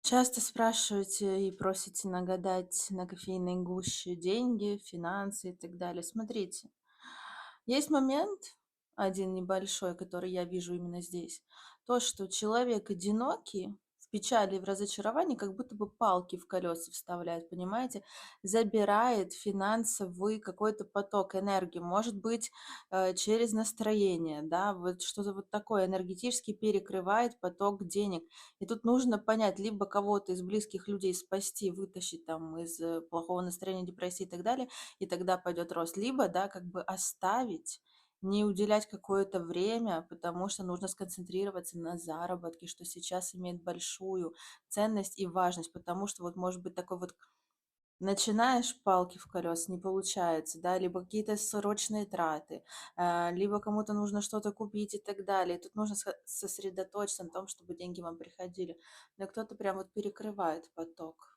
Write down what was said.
Часто спрашиваете и просите нагадать на кофейной гуще деньги, финансы и так далее. Смотрите, есть момент один небольшой, который я вижу именно здесь. То, что человек одинокий, в печали и в разочаровании как будто бы палки в колеса вставляет, понимаете? Забирает финансовый какой-то поток энергии, может быть, через настроение, да, вот что-то вот такое энергетически перекрывает поток денег. И тут нужно понять, либо кого-то из близких людей спасти, вытащить там из плохого настроения, депрессии и так далее, и тогда пойдет рост. Либо, да, как бы оставить, не уделять какое-то время, потому что нужно сконцентрироваться на заработке, что сейчас имеет большую ценность и важность, потому что вот может быть такой вот начинаешь палки в колес, не получается, да, либо какие-то срочные траты, либо кому-то нужно что-то купить и так далее. Тут нужно сосредоточиться на том, чтобы деньги вам приходили. Но кто-то прям вот перекрывает поток.